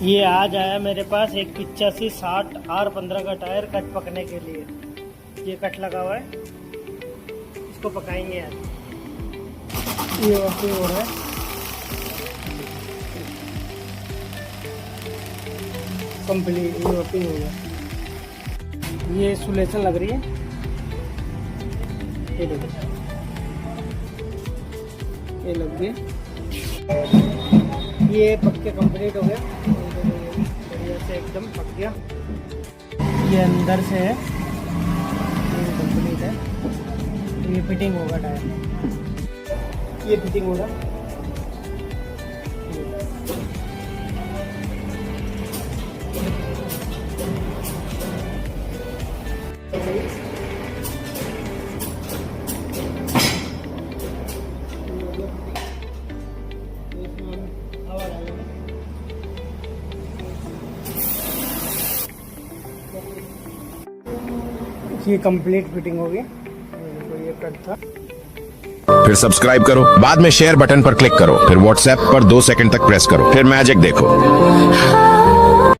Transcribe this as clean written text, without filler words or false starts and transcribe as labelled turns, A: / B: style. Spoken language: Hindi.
A: ये आज आया मेरे पास एक 8560R15 का टायर कट पकने के लिए। ये कट लगा हुआ है, इसको पकाएंगे आज। ये वर्किंग हो रहा है। कंप्लीट ये वर्किंग हो गया। ये इंसुलेशन लग रही है, ये देखो ये लग गई। ये पक के कंप्लीट हो गया, बढ़िया से एकदम पक गया। ये अंदर से है, ये कंप्लीट है। तो ये फिटिंग होगा टायर, ये फिटिंग होगा। ये कंप्लीट फिटिंग होगी। ये कट था।
B: फिर सब्सक्राइब करो, बाद में शेयर बटन पर क्लिक करो, फिर व्हाट्सएप पर 2 सेकंड तक प्रेस करो, फिर मैजिक देखो।